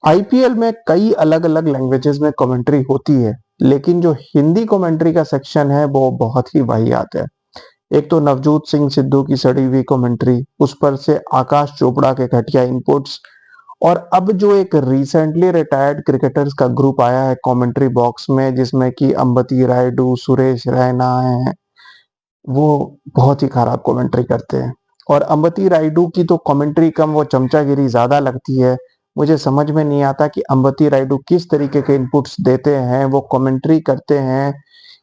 IPL में कई अलग-अलग लैंग्वेजेस में कमेंट्री होती है, लेकिन जो हिंदी कमेंट्री का सेक्शन है वो बहुत ही वाहियात है। एक तो नवजोत सिंह सिद्धू की सड़ी हुई कमेंट्री, उस पर से आकाश चोपड़ा के घटिया इनपुट्स और अब जो एक रिसेंटली रिटायर्ड क्रिकेटर्स का ग्रुप आया है कमेंट्री बॉक्स में जिसमें कि अंबती रायडू, सुरेश रैना हैं, वो बहुत ही खराब कमेंट्री करते हैं। और अंबती रायडू की तो कमेंट्री कम वो चमचागिरी ज़्यादा लगती है। मुझे समझ में नहीं आता कि अंबती रायडू किस तरीके के इनपुट्स देते हैं, वो कमेंट्री करते हैं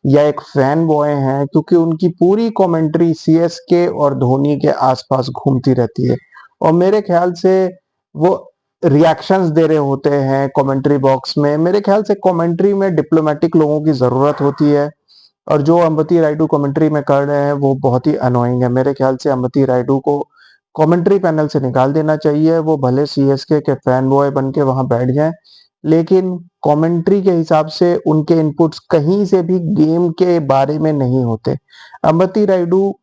या एक फैन बॉय हैं, क्योंकि उनकी पूरी कमेंट्री सीएसके और धोनी के आसपास घूमती रहती है। और मेरे ख्याल से वो रिएक्शंस दे रहे होते हैं कमेंट्री बॉक्स में। मेरे ख्याल से कमेंट्री में डिप्लोमेटिक लोगों की ज़रूरत होती है और जो अंबती रायडू कमेंट्री में कर रहे हैं वो बहुत ही अनोइंग है। मेरे ख्याल से अंबती रायडू को कमेंट्री पैनल से निकाल देना चाहिए। वो भले सीएसके के फैन बॉय बन के वहां बैठ जाएं, लेकिन कमेंट्री के हिसाब से उनके इनपुट्स कहीं से भी गेम के बारे में नहीं होते। अंबती रायडू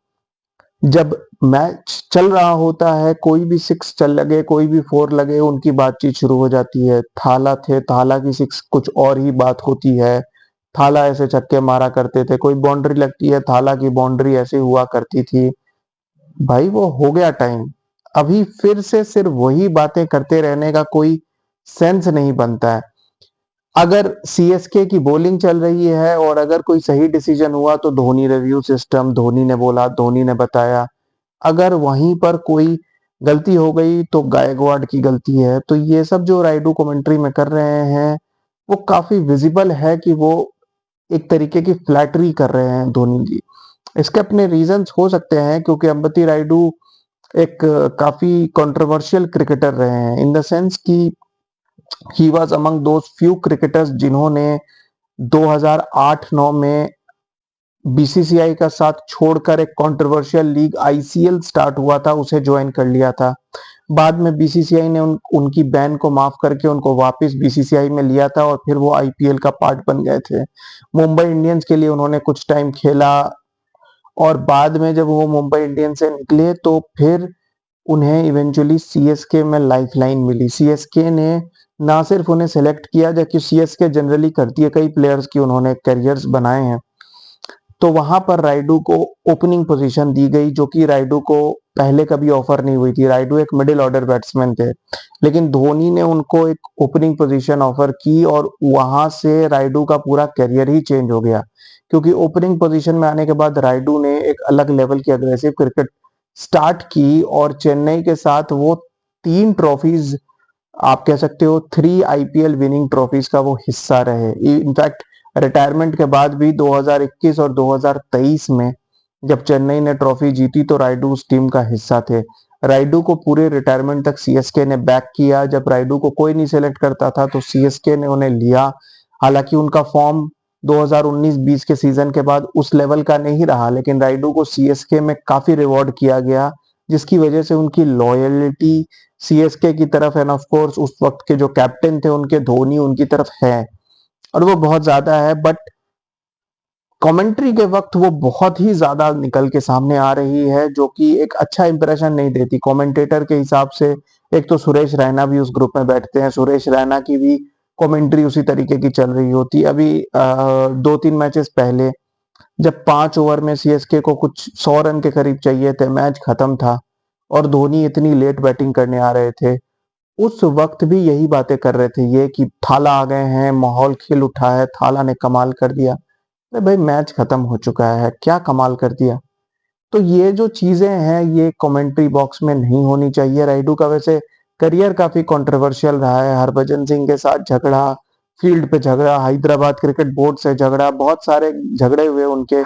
जब मैच चल रहा होता है, कोई भी सिक्स चल लगे, कोई भी फोर लगे, उनकी बातचीत शुरू हो जाती है। थाला थे, थाला की सिक्स कुछ और ही बात होती है। थाला ऐसे छक्के मारा करते थे, कोई बाउंड्री लगती है, थाला की बाउंड्री ऐसे हुआ करती थी। भाई वो हो गया टाइम। अभी फिर से सिर्फ वही बातें करते रहने का कोई सेंस नहीं बनता है। अगर सीएसके की बॉलिंग चल रही है और अगर कोई सही डिसीजन हुआ तो धोनी रिव्यू सिस्टम, धोनी ने बोला, धोनी ने बताया। अगर वहीं पर कोई गलती हो गई तो गायकवाड की गलती है। तो ये सब जो राइडू कमेंट्री में कर रहे हैं वो काफी विजिबल है कि वो एक तरीके की फ्लैटरी कर रहे हैं धोनी की। इसके अपने रीजंस हो सकते हैं, क्योंकि अंबती रायडू एक काफी कंट्रोवर्शियल क्रिकेटर रहे हैं, इन द सेंस कि he was among those few cricketers जिन्होंने 2008-9 में बीसीसीआई का साथ छोड़कर एक कंट्रोवर्शियल लीग आईसीएल स्टार्ट हुआ था उसे ज्वाइन कर लिया था। बाद में बीसीसीआई ने उनकी बैन को माफ करके उनको वापस बीसीसीआई में लिया था और फिर वो आईपीएल का पार्ट बन गए थे। मुंबई इंडियंस के लिए उन्होंने कुछ टाइम खेला और बाद में जब वो मुंबई इंडियंस से निकले तो फिर उन्हें इवेंचुअली सीएसके में लाइफलाइन मिली। सीएसके ने ना सिर्फ उन्हें सेलेक्ट किया, जबकि सीएसके जनरली करती है कई प्लेयर्स की उन्होंने करियर्स बनाए हैं, तो वहां पर राइडू को ओपनिंग पोजीशन दी गई जो कि राइडू को पहले कभी ऑफर नहीं हुई थी। राइडू एक मिडिल ऑर्डर बैट्समैन थे, लेकिन धोनी ने उनको एक ओपनिंग पोजीशन ऑफर की और वहां से राइडू का पूरा करियर ही चेंज हो गया, क्योंकि ओपनिंग पोजीशन में आने के बाद राइडू ने एक अलग लेवल की अग्रेसिव क्रिकेट स्टार्ट की और चेन्नई के साथ वो 3 ट्रॉफीज, आप कह सकते हो 3 आईपीएल विनिंग ट्रॉफीज का वो हिस्सा रहे। इनफैक्ट रिटायरमेंट के बाद भी 2021 और 2023 में जब चेन्नई ने ट्रॉफी जीती तो राइडू उस टीम का हिस्सा थे। राइडू को पूरे रिटायरमेंट तक सीएसके ने बैक किया। जब राइडू को कोई नहीं सेलेक्ट करता था तो सीएसके ने उन्हें लिया। हालांकि उनका फॉर्म 2019-20 के सीजन के बाद उस लेवल का नहीं रहा, लेकिन राइडू को सीएसके में काफी रिवॉर्ड किया गया, जिसकी वजह से उनकी लॉयल्टी सीएसके की तरफ एंड ऑफ कोर्स उस वक्त के जो कैप्टन थे उनके धोनी उनकी तरफ है और वो बहुत ज्यादा है। बट कमेंट्री के वक्त वो बहुत ही ज्यादा निकल के सामने आ रही है, जो कि एक अच्छा इंप्रेशन नहीं देती कमेंटेटर के हिसाब से। एक तो सुरेश रैना भी उस ग्रुप में बैठते हैं, सुरेश रैना की भी कमेंट्री उसी तरीके की चल रही होती। अभी 2-3 मैचेस पहले जब 5 ओवर में सीएसके को कुछ 100 रन के करीब चाहिए थे, मैच खत्म था और धोनी इतनी लेट बैटिंग करने आ रहे थे, उस वक्त भी यही बातें कर रहे थे ये कि थाला आ गए हैं, माहौल खिल उठा है, थाला ने कमाल कर दिया। अरे भाई मैच खत्म हो चुका है, क्या कमाल कर दिया। तो ये जो चीजें हैं ये कमेंट्री बॉक्स में नहीं होनी चाहिए। राइडू का वैसे करियर काफी कंट्रोवर्शियल रहा है, हरभजन सिंह के साथ झगड़ा, फील्ड पे झगड़ा, हैदराबाद क्रिकेट बोर्ड से झगड़ा, बहुत सारे झगड़े हुए उनके।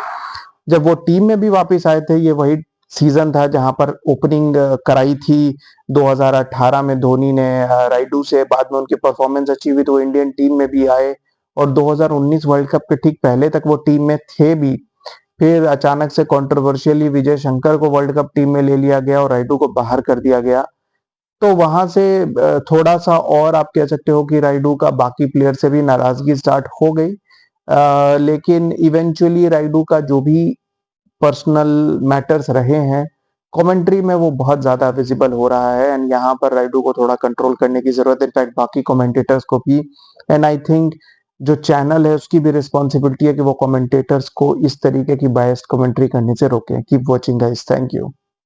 जब वो टीम में भी वापस आए थे, ये वही सीजन था जहां पर ओपनिंग कराई थी 2018 में धोनी ने राइडू से। बाद में उनकी परफॉर्मेंस अच्छी हुई तो वो इंडियन टीम में भी आए और 2019 वर्ल्ड कप के ठीक पहले तक वो टीम में थे भी। फिर अचानक से कंट्रोवर्शियली विजय शंकर को वर्ल्ड कप टीम में ले लिया गया और राइडू को बाहर कर दिया गया। तो वहां से थोड़ा सा और आप कह सकते हो कि राइडू का बाकी प्लेयर से भी नाराजगी स्टार्ट हो गई। लेकिन इवेंचुअली राइडू का जो भी पर्सनल मैटर्स रहे हैं, कमेंट्री में वो बहुत ज्यादा विजिबल हो रहा है एंड यहाँ पर राइडू को थोड़ा कंट्रोल करने की जरूरत है, इनफैक्ट बाकी कमेंटेटर्स को भी। एंड आई थिंक जो चैनल है उसकी भी रिस्पॉन्सिबिलिटी है कि वो कमेंटेटर्स को इस तरीके की बायस्ड कमेंट्री करने से रोके। Keep watching guys, thank you.